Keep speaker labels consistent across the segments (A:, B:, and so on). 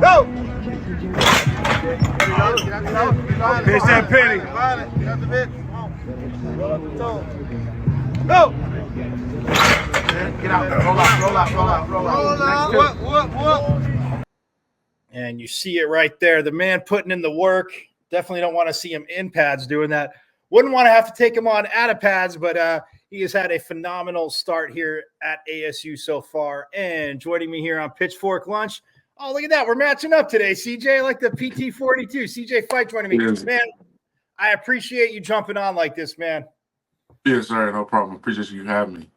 A: Go!
B: Pitch that penny.
A: Go!
B: Get out. Roll out.
A: Whoop. And you see it right there. The man putting in the work. Definitely don't want to see him in pads doing that. Wouldn't want to have to take him on out of pads, but he has had a phenomenal start here at ASU so far. And joining me here on Pitchfork Lunch. Oh, look at that. We're matching up today, CJ, like the PT42. CJ Fite joining me.
C: Yes.
A: Man, I appreciate you jumping on like this, man.
C: Yes, sir. No problem. Appreciate you having me.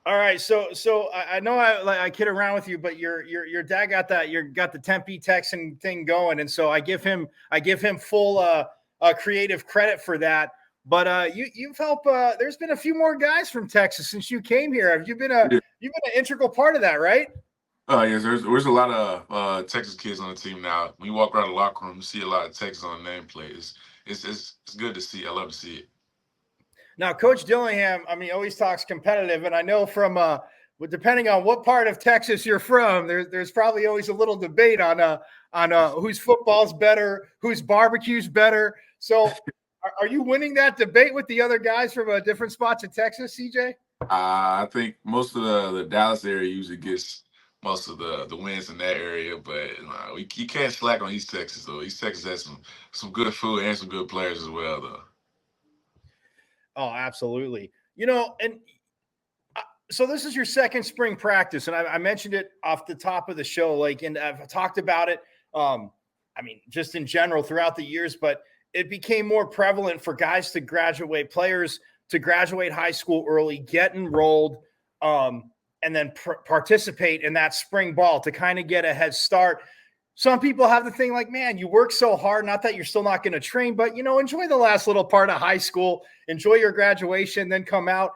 A: All right, so I know I kid around with you, but your dad got the Tempe Texan thing going, and so I give him full creative credit for that. But you've helped. There's been a few more guys from Texas since you came here. Have you been an integral part of that, right?
C: Yes. There's a lot of Texas kids on the team now. When you walk around the locker room, you see a lot of Texas on the nameplate. It's good to see. I love to see it.
A: Now, Coach Dillingham, I mean, always talks competitive, and I know from depending on what part of Texas you're from, there's probably always a little debate on whose football's better, whose barbecue's better. So, are you winning that debate with the other guys from different spots in Texas, CJ?
C: I think most of the Dallas area usually gets most of the wins in that area, but you can't slack on East Texas though. East Texas has some good food and some good players as well, though.
A: Oh, absolutely. And so this is your second spring practice, and I mentioned it off the top of the show, and I've talked about it, just in general throughout the years, but it became more prevalent for guys to graduate, players to graduate high school early, get enrolled, and then participate in that spring ball to kind of get a head start. Some people have the thing like, man, you work so hard, not that you're still not going to train, but, enjoy the last little part of high school, enjoy your graduation, then come out.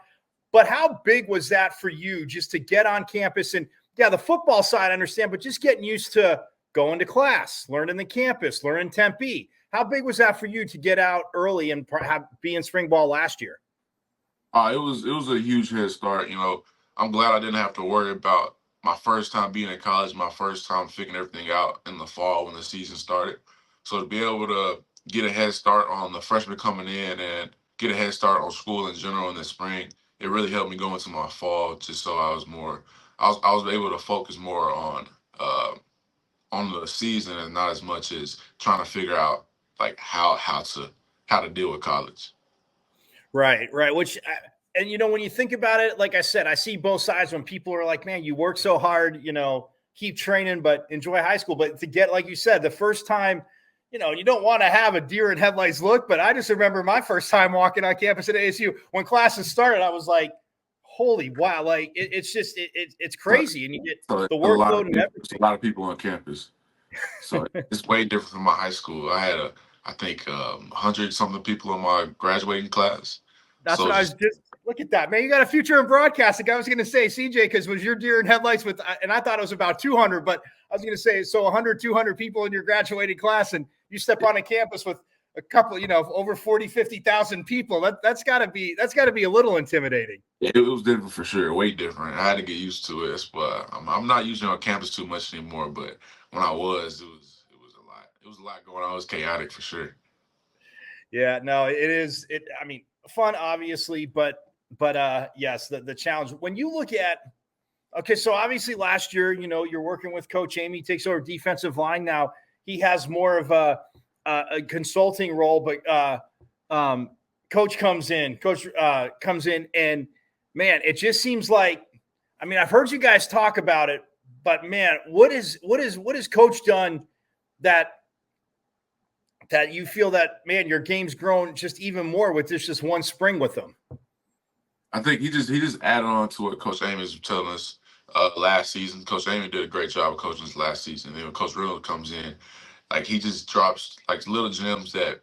A: But how big was that for you just to get on campus? And yeah, the football side, I understand, but just getting used to going to class, learning the campus, learning Tempe. How big was that for you to get out early and be in spring ball last year?
C: It was a huge head start. I'm glad I didn't have to worry about my first time being in college, my first time figuring everything out in the fall when the season started. So to be able to get a head start on the freshmen coming in and get a head start on school in general in the spring, it really helped me go into my fall just so I was able to focus more on the season and not as much as trying to figure out how to deal with college.
A: Right. Which, and when you think about it, like I said, I see both sides when people are like, man, you work so hard, keep training, but enjoy high school. But to get, like you said, the first time, you don't want to have a deer in headlights look, but I just remember my first time walking on campus at ASU when classes started, I was like, holy wow. It's crazy. And you get the workload and everything.
C: A lot of people on campus. So it's way different from my high school. I had I think 100 something people in my graduating class.
A: That's what I was just look at that, man. You got a future in broadcasting. I was going to say, CJ, because was your deer in headlights and I thought it was about 200, but I was going to say, so 100, 200 people in your graduating class, and you step on a campus with a couple, over 40, 50,000 people. That's got to be a little intimidating.
C: It was different for sure, way different. I had to get used to it, but I'm not usually on campus too much anymore. But when I was, it was a lot. It was a lot going on. It was chaotic for sure.
A: Yeah, no, it is. Fun, obviously, but yes, the challenge. When you look at, okay, so obviously last year, you're working with Coach Amy, takes over defensive line now. He has more of a consulting role, but Coach comes in, and man, it just seems like, I've heard you guys talk about it, but man, what has Coach done that you feel that, man, your game's grown just even more with just one spring with them?
C: I think he just added on to what Coach Amy was telling us last season. Coach Amy did a great job of coaching us last season. And then when Coach Reynolds comes in, he just drops little gems that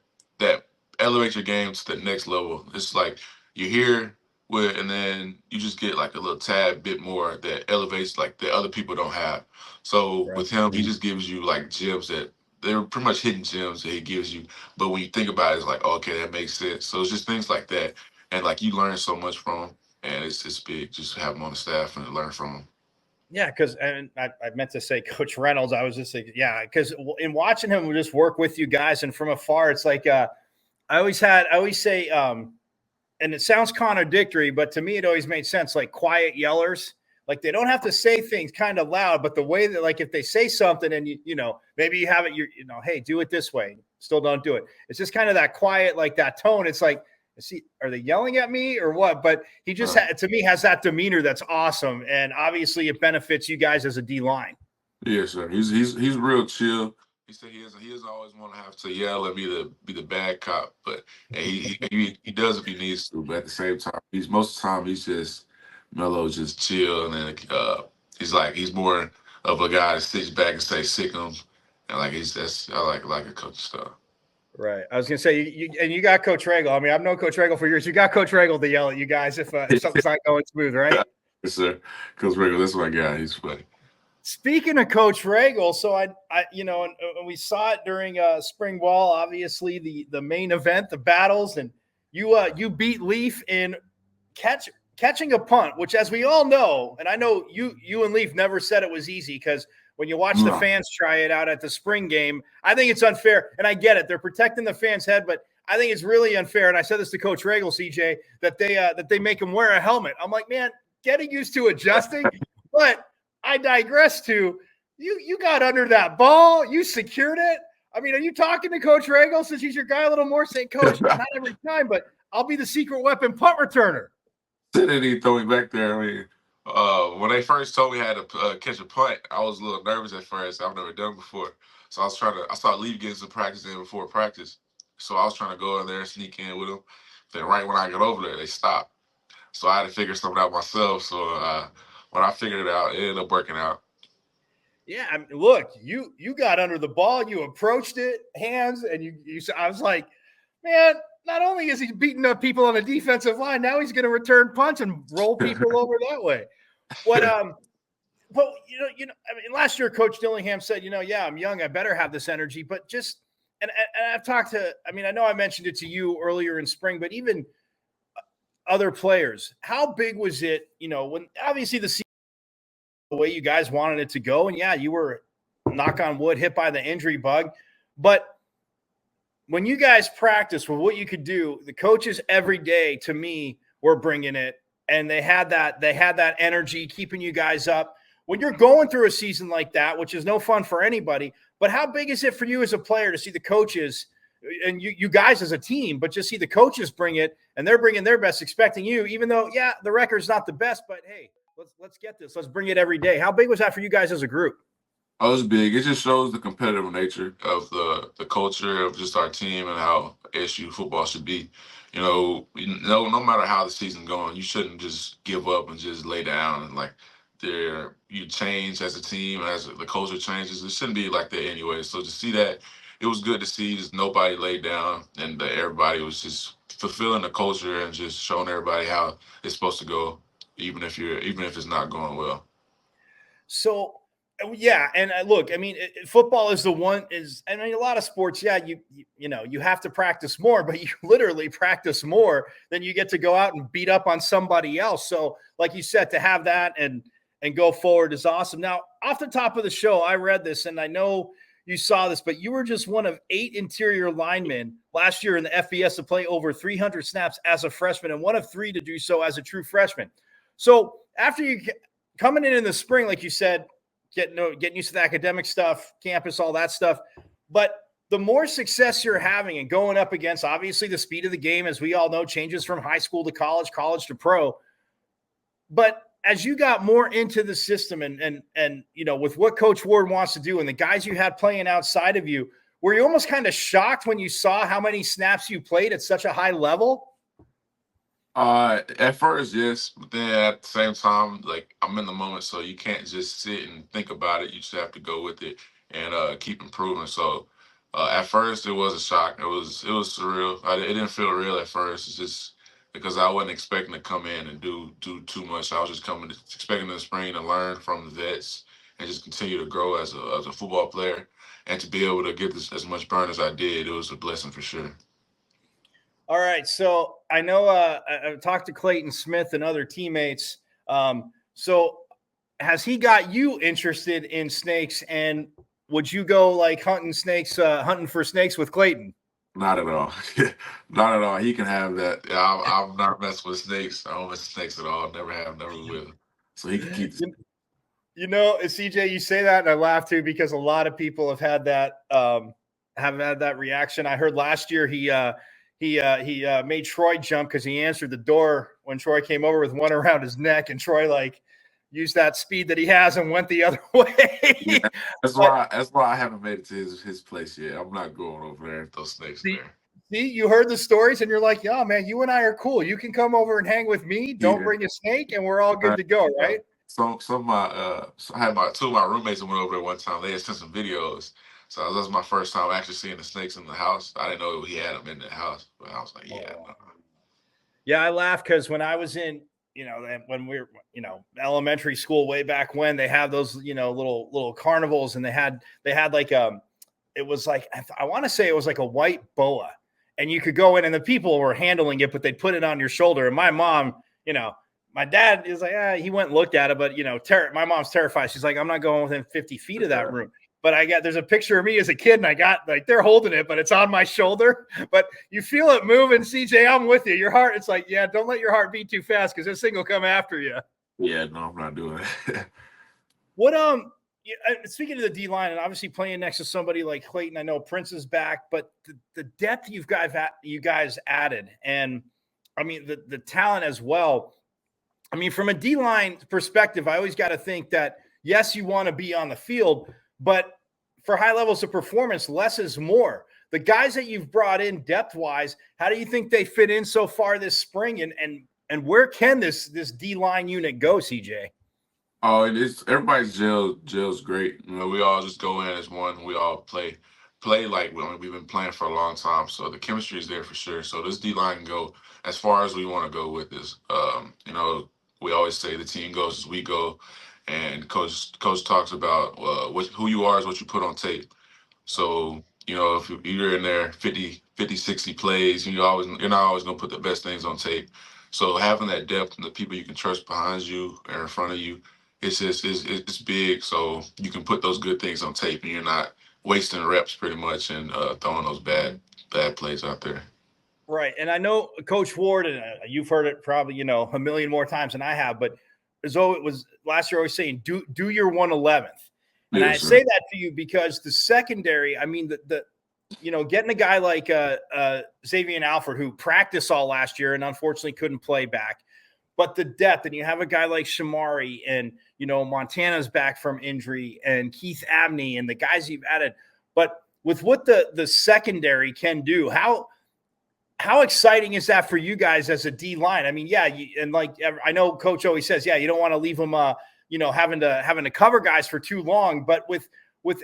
C: elevate your game to the next level. It's like you're here with, and then you just get a little tad bit more that elevates that other people don't have. So with him, he just gives you gems that they're pretty much hidden gems that he gives you. But when you think about it, it's okay, that makes sense. So it's just things like that. And you learn so much from him. And man, it's big just to have him on the staff and learn from him.
A: Yeah, because and I meant to say Coach Reynolds. I was just like, yeah, because in watching him just work with you guys and from afar, it's like I always say, and it sounds contradictory, but to me, it always made sense. Like quiet yellers, like they don't have to say things kind of loud, but the way that, like, if they say something and maybe you have it, hey, do it this way, still don't do it. It's just kind of that quiet, like that tone. It's like, are they yelling at me or what? But he just to me has that demeanor that's awesome, and obviously it benefits you guys as a D line.
C: Yeah, sir. He's real chill. He said he doesn't always want to have to yell and be the bad cop, but he does if he needs to. But at the same time, most of the time he's just mellow, just chill, and then he's more of a guy that sits back and say sick him, and I like a coach stuff.
A: Right. I was gonna say you got Coach Regal. I mean, I've known Coach Regal for years. You got Coach Regal to yell at you guys if something's not going smooth, right?
C: Yes, sir. Coach Regal, that's my guy. He's funny.
A: Speaking of Coach Regal, so I and we saw it during spring ball, obviously the main event, the battles, and you beat Leaf in catching a punt, which, as we all know, and I know you and Leaf never said it was easy, because when you watch the fans try it out at the spring game, I think it's unfair. And I get it. They're protecting the fans' head, but I think it's really unfair. And I said this to Coach Regal, CJ, that they make him wear a helmet. I'm like, man, getting used to adjusting. But I digress to you got under that ball. You secured it. I mean, are you talking to Coach Regal since he's your guy a little more, saying, Coach, not every time, but I'll be the secret weapon punt returner?
C: Didn't he throw me back there? I mean, when they first told me I had to catch a punt, I was a little nervous at first. I've never done it before. So I started leaving getting some practice in before practice. So I was trying to go in there and sneak in with them. Then right when I got over there, they stopped. So I had to figure something out myself. So when I figured it out, it ended up working out.
A: Yeah, I mean, look, you got under the ball, you approached it, hands, and I was like, man, not only is he beating up people on the defensive line, now he's going to return punts and roll people over that way. But but I mean, last year Coach Dillingham said, yeah, I'm young, I better have this energy. But just and I've talked to, I mean, I know I mentioned it to you earlier in spring, but even other players, how big was it? When obviously the way you guys wanted it to go, and yeah, you were, knock on wood, hit by the injury bug, but when you guys practice with what you could do, the coaches every day, to me, were bringing it, and they had that energy keeping you guys up. When you're going through a season like that, which is no fun for anybody, but how big is it for you as a player to see the coaches and you guys as a team, but just see the coaches bring it, and they're bringing their best, expecting you, even though, yeah, the record's not the best, but hey, let's get this. Let's bring it every day. How big was that for you guys as a group?
C: Oh, it's big. It just shows the competitive nature of the culture of just our team and how SU football should be. No matter how the season's going, you shouldn't just give up and just lay down and you change as a team and as the culture changes. It shouldn't be like that anyway. So to see that, it was good to see just nobody laid down and everybody was just fulfilling the culture and just showing everybody how it's supposed to go, even if it's not going well.
A: So, yeah, and look, I mean, football is I mean, a lot of sports, yeah, you have to practice more, but you literally practice more than you get to go out and beat up on somebody else. So, like you said, to have that and go forward is awesome. Now, off the top of the show, I read this, and I know you saw this, but you were just one of 8 interior linemen last year in the FBS to play over 300 snaps as a freshman, and one of 3 to do so as a true freshman. So, after you coming in the spring, like you said, getting used to the academic stuff, campus, all that stuff. But the more success you're having and going up against, obviously, the speed of the game, as we all know, changes from high school to college to pro. But as you got more into the system and with what Coach Ward wants to do and the guys you had playing outside of you, were you almost kind of shocked when you saw how many snaps you played at such a high level?
C: At first, yes, but then at the same time, like, I'm in the moment, so you can't just sit and think about it. You just have to go with it and keep improving. So at first, it was a shock. It was surreal. It didn't feel real at first. It's just because I wasn't expecting to come in and do too much. I was just expecting in the spring to learn from the vets and just continue to grow as a football player, and to be able to get as much burn as I did. It was a blessing for sure.
A: All right. So I know I've talked to Clayton Smith and other teammates. So has he got you interested in snakes? And would you go like hunting for snakes with Clayton?
C: Not at all. Not at all. He can have that. Yeah, I'm not messing with snakes. I don't mess with snakes at all. Never have, never will. So he can keep the
A: You know, CJ, you say that, and I laugh too because a lot of people have had that reaction. I heard last year he made Troy jump because he answered the door when Troy came over with one around his neck, and Troy like used that speed that he has and went the other way.
C: Yeah, that's why I haven't made it to his place yet. I'm not going over there if those snakes
A: see,
C: there.
A: see, you heard the stories, and you're like, yeah, man, you and I are cool. You can come over and hang with me. Don't
C: Yeah.
A: bring a snake, and we're all good to go, right?
C: Some of my I had two of my roommates that went over there one time. They had sent some videos. So that was my first time actually seeing the snakes in the house. I didn't know he had them in the house, but I was like, yeah. No.
A: Yeah, I laugh because when I was in, when we were, elementary school way back when, they have those, little carnivals, and they had like it was like I want to say it was like a white boa, and you could go in, and the people were handling it, but they'd put it on your shoulder. And my mom, my dad is like, he went and looked at it, but my mom's terrified. She's like, I'm not going within 50 feet of that room. But there's a picture of me as a kid, and I got like they're holding it, but it's on my shoulder. But you feel it moving, CJ. I'm with you. Your heart, it's like, yeah, don't let your heart beat too fast because this thing will come after you.
C: Yeah, no, I'm not doing it.
A: What speaking of the D line, and obviously playing next to somebody like Clayton, I know Prince is back, but the depth you guys added, and I mean the talent as well. I mean, from a D line perspective, I always got to think that yes, you want to be on the field, but for high levels of performance, less is more. The guys that you've brought in depth wise, how do you think they fit in so far this spring, and where can this D line unit go, CJ?
C: Oh, it's everybody's jail's great. We all just go in as one. We all play like we've been playing for a long time. So the chemistry is there for sure. So this D line can go as far as we want to go with this. We always say the team goes as we go, and coach talks about who you are is what you put on tape. So, if you're in there 50, 60 plays, you're not always going to put the best things on tape. So having that depth and the people you can trust behind you or in front of you, it's big. So you can put those good things on tape and you're not wasting reps pretty much and throwing those bad plays out there.
A: Right. And I know Coach Ward, and you've heard it probably, a million more times than I have, but as though it was last year, always saying, do your 111th. And
C: Yes,
A: I
C: sir.
A: say that to you because the secondary, I mean, getting a guy like Xavier Alford, who practiced all last year and unfortunately couldn't play back, but the depth, and you have a guy like Shamari, and, Montana's back from injury, and Keith Abney, and the guys you've added. But with what the secondary can do, how exciting is that for you guys as a D line? I mean, yeah, I know Coach always says, yeah, you don't want to leave them, having to cover guys for too long. But with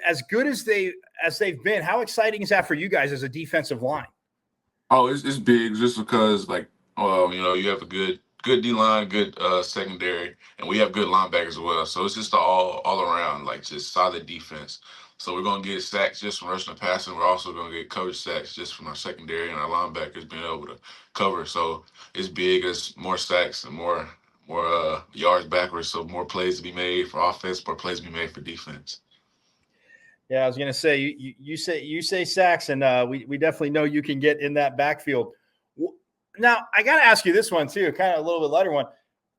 A: as good as they've been, how exciting is that for you guys as a defensive line?
C: Oh, it's big just because you have a good D line, good secondary, and we have good linebackers as well. So it's just all around like just solid defense. So we're gonna get sacks just from rushing and passing. We're also gonna get coverage sacks just from our secondary and our linebackers being able to cover. So it's big. It's more sacks and more yards backwards. So more plays to be made for offense, more plays to be made for defense.
A: Yeah, I was gonna say you say sacks, and we definitely know you can get in that backfield. Now I got to ask you this one too, kind of a little bit lighter one.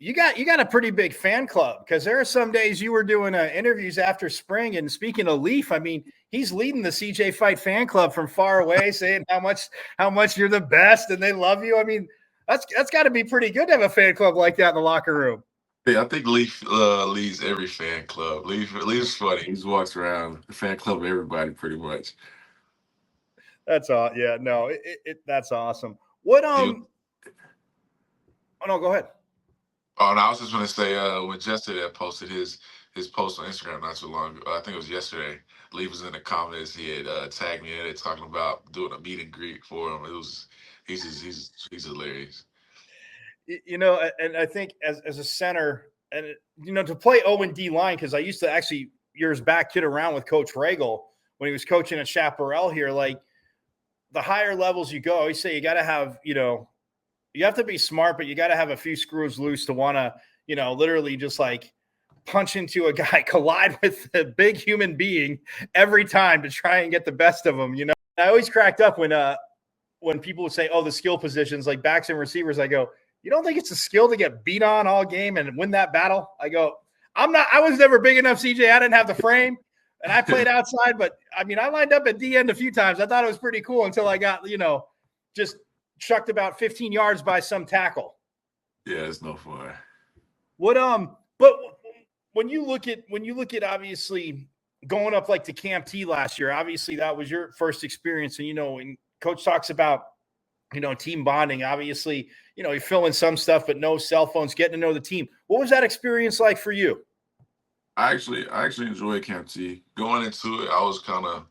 A: You got a pretty big fan club because there are some days you were doing interviews after spring. And speaking of Leaf, I mean, he's leading the CJ Fite fan club from far away, saying how much you're the best and they love you. I mean, that's got to be pretty good to have a fan club like that in the locker room.
C: Yeah, I think Leaf leads every fan club. Leaf's funny. He just walks around the fan club of everybody pretty much.
A: That's all. Yeah, no, that's awesome. What Oh no, go ahead.
C: Oh, and I was just going to say, when Jester that posted his post on Instagram not too long ago, I think it was yesterday. Lee was in the comments. He had tagged me in it, talking about doing a meet and greet for him. He's hilarious.
A: And I think as a center, and to play O and D line, because I used to actually years back kid around with Coach Regal when he was coaching at Chaparral here. Like, the higher levels you go, I always say you got to have, you have to be smart, but you got to have a few screws loose to want to, literally just like punch into a guy, collide with a big human being every time to try and get the best of them. I always cracked up when people would say, "Oh, the skill positions like backs and receivers." I go, "You don't think it's a skill to get beat on all game and win that battle?" I go, "I'm not. I was never big enough, CJ. I didn't have the frame, and I played outside. But I mean, I lined up at D end a few times. I thought it was pretty cool until I got just chucked about 15 yards by some tackle."
C: Yeah, it's no fun.
A: But when you look at obviously going up like to Camp T last year, obviously that was your first experience, and when Coach talks about team bonding, obviously you're filling some stuff, but no cell phones, getting to know the team. What was that experience like for you?
C: I actually enjoyed Camp T. Going into it, I was kind of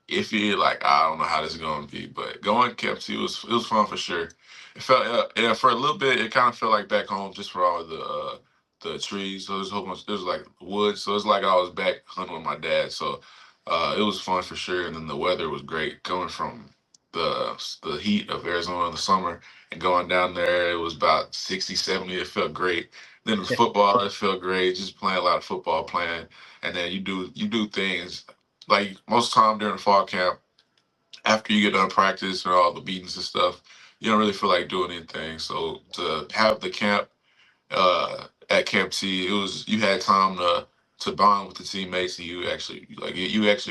C: iffy, like I don't know how this is going to be, but going Camp T was fun for sure. It felt for a little bit, it kind of felt like back home just for all the trees. So there's a whole bunch. There's like woods, so it's like I was back hunting with my dad. So it was fun for sure, and then the weather was great coming from the heat of Arizona in the summer and going down there. It was about 60, 70. It felt great. Then it was football. It felt great. Just playing a lot of football, playing, and then you do things like most time during the fall camp. After you get done practice and all the meetings and stuff, you don't really feel like doing anything. So to have the camp at Camp T, you had time to bond with the teammates, and you actually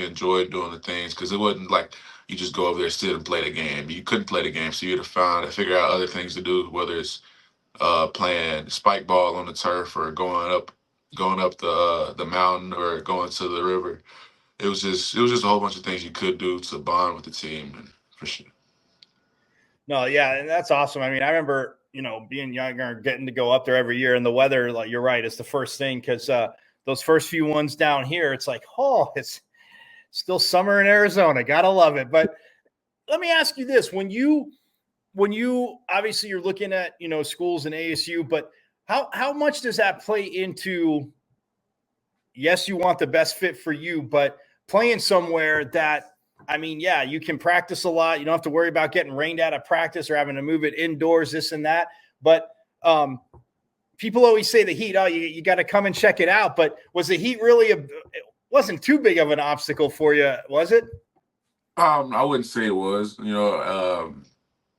C: enjoyed doing the things because it wasn't like you just go over there, sit and play the game. You couldn't play the game, so you had to figure out other things to do, whether it's playing spike ball on the turf or going up the mountain or going to the river. It was just a whole bunch of things you could do to bond with the team, and for sure.
A: No, yeah, and that's awesome. I mean, I remember being younger, getting to go up there every year, and the weather, like you're right, it's the first thing because those first few ones down here, it's like, oh, it's still summer in Arizona. Gotta love it. But let me ask you this: when you obviously you're looking at schools in ASU, but how much does that play into? Yes, you want the best fit for you, but playing somewhere that, I mean, yeah, you can practice a lot. You don't have to worry about getting rained out of practice or having to move it indoors, this and that. But people always say the heat, oh, you got to come and check it out. But was the heat really it wasn't too big of an obstacle for you, was it?
C: I wouldn't say it was.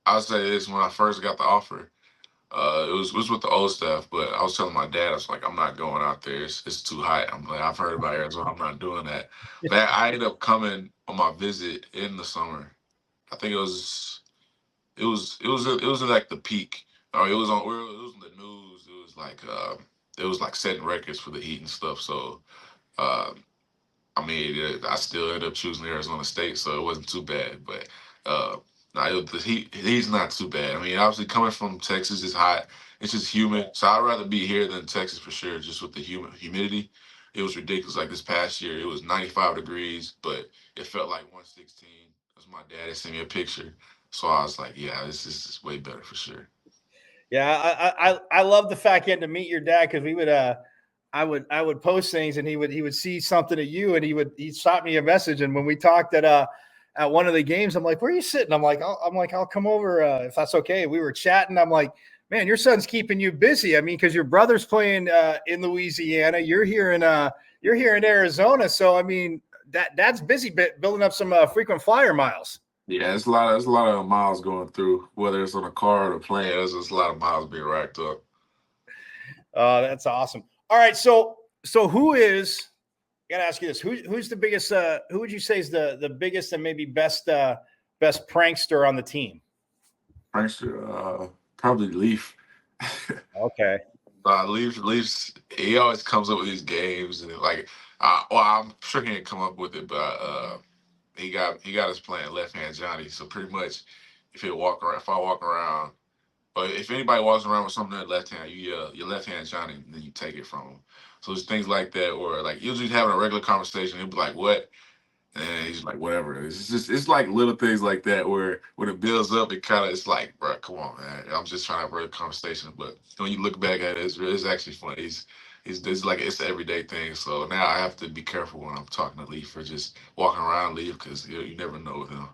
C: I'll say this: when I first got the offer, it was with the old staff, but I was telling my dad, I was like, I'm not going out there. It's too hot. I'm like, I've heard about Arizona. I'm not doing that. But I ended up coming on my visit in the summer. I think it was like the peak. Or it was on the news. It was like setting records for the heat and stuff. So uh, I mean, I still ended up choosing Arizona State, so it wasn't too bad. But uh, no, he's not too bad. I mean, obviously coming from Texas is hot. It's just humid, so I'd rather be here than Texas for sure. Just with the humidity, it was ridiculous. Like this past year, it was 95 degrees, but it felt like 116. Because my dad had sent me a picture, so I was like, yeah, this is way better for sure.
A: Yeah, I love the fact getting to meet your dad because we would I would post things and he would see something at you and he shot me a message, and when we talked at one of the games, I'm like, where are you sitting? I'll come over if that's okay. We were chatting. I'm like, man, your son's keeping you busy. I mean, because your brother's playing in Louisiana, you're here in Arizona, so I mean that's busy building up some frequent flyer miles.
C: Yeah, it's a lot of miles going through, whether it's on a car or a plane. There's just a lot of miles being racked up.
A: That's awesome. All right, so who is? I gotta ask you this: who's the biggest? Who would you say is the biggest and maybe best prankster on the team?
C: Prankster, probably Leaf.
A: Okay.
C: Leafs. He always comes up with these games, and like, well, I'm sure he didn't come up with it, but he got us playing left hand Johnny. So pretty much, if I walk around, or if anybody walks around with something in their left hand, you yell your left hand Johnny, and then you take it from him. So it's things like that, or like usually having a regular conversation, he'll be like, "What?" And he's like, whatever. It's like little things like that where when it builds up, it's like, bro, come on, man. I'm just trying to have a real conversation. But when you look back at it, it's actually funny. It's like it's an everyday thing. So now I have to be careful when I'm talking to Leaf or just walking around Leaf because you never know with him.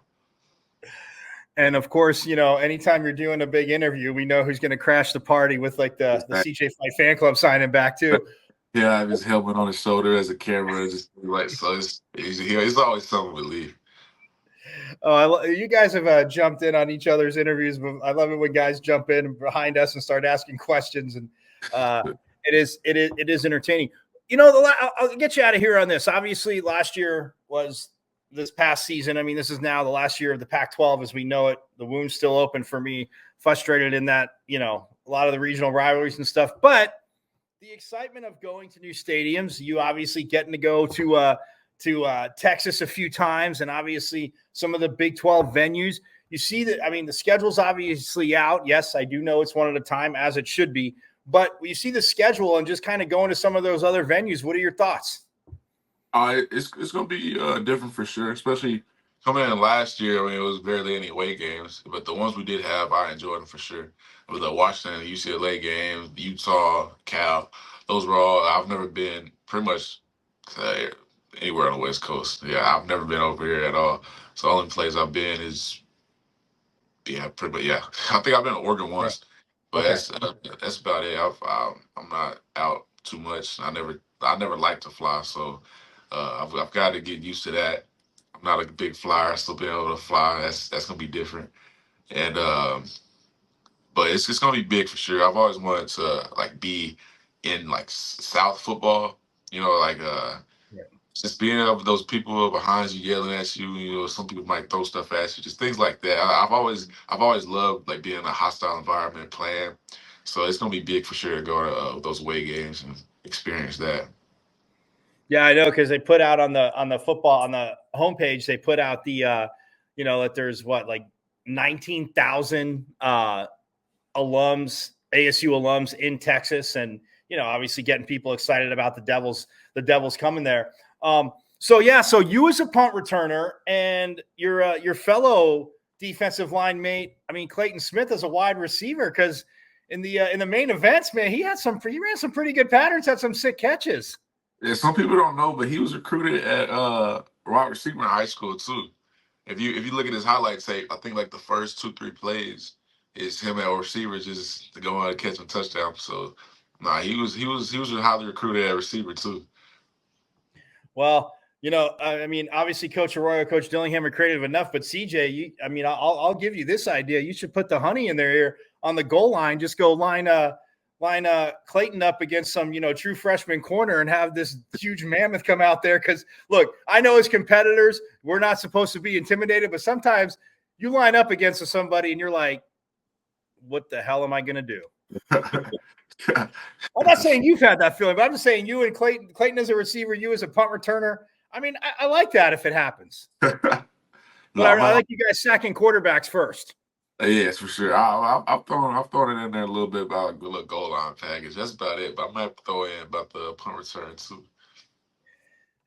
A: And of course, you know, anytime you're doing a big interview, we know who's going to crash the party with like the CJ Fight fan club signing back too.
C: Yeah, I have his helmet on his shoulder as a camera, just like so. It's always something with Lee.
A: Oh, you guys have jumped in on each other's interviews, but I love it when guys jump in behind us and start asking questions, and it is entertaining. You know, I'll get you out of here on this. Obviously, last year was this past season. I mean, this is now the last year of the Pac-12 as we know it. The wound's still open for me. Frustrated in that, you know, a lot of the regional rivalries and stuff, but the excitement of going to new stadiums, you obviously getting to go to Texas a few times, and obviously some of the Big 12 venues. You see that, I mean, the schedule's obviously out. Yes, I do know it's one at a time, as it should be. But you see the schedule and just kind of going to some of those other venues. What are your thoughts?
C: It's going to be different for sure, especially coming in last year. I mean, it was barely any away games, but the ones we did have, I enjoyed them for sure. With the Washington, UCLA games, Utah, Cal, those were all. I've never been pretty much anywhere on the West Coast. Yeah, I've never been over here at all. So the only place I've been is pretty much I think I've been to Oregon once, but that's about it. I'm not out too much. I never liked to fly, so I've got to get used to that. I'm not a big flyer. I still been able to fly. That's gonna be different, and but it's gonna be big for sure. I've always wanted to like be in like South football, you know, like just being up with those people behind you yelling at you. You know, some people might throw stuff at you, just things like that. I've always loved like being in a hostile environment playing. So it's gonna be big for sure to go to those away games and experience that.
A: Yeah, I know, because they put out on the football on the homepage, they put out the you know, that there's like 19,000 alums, ASU alums in Texas, and you know, obviously getting people excited about the Devils coming there. So you as a punt returner and your fellow defensive line mate, I mean, Clayton Smith as a wide receiver, because in the main events, man, he ran some pretty good patterns, had some sick catches.
C: Yeah, some people don't know, but he was recruited at wide receiver in high school too. If you look at his highlight tape, I think like the first 2-3 plays is him at receiver just to go out and catch a touchdown. So he was highly recruited at receiver too.
A: Well, you know, I mean, obviously Coach Arroyo, Coach Dillingham are creative enough, but CJ, I'll give you this idea. You should put the honey in their ear on the goal line. Just go line Clayton up against some, you know, true freshman corner and have this huge mammoth come out there. Because look, I know as competitors, we're not supposed to be intimidated, but sometimes you line up against somebody and you're like, what the hell am I going to do? I'm not saying you've had that feeling, but I'm just saying you and Clayton as a receiver, you as a punt returner. I mean, I like that if it happens. But I like you guys sacking quarterbacks first.
C: Yes, for sure. I've thrown it in there a little bit about a little goal line package. That's about it. But I might throw in about the punt return too.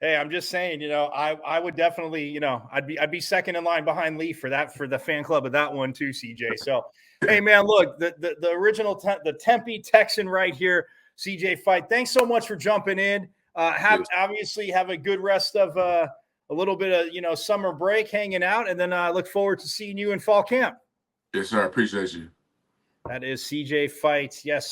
A: Hey, I'm just saying, you know, I would definitely, you know, I'd be second in line behind Lee for the fan club of that one too, CJ. So, hey man, look, the original the Tempe Texan right here, CJ Fite. Thanks so much for jumping in. Obviously have a good rest of a little bit of, you know, summer break hanging out, and then I look forward to seeing you in fall camp.
C: Yes, sir. I appreciate you.
A: That is CJ Fite. Yes.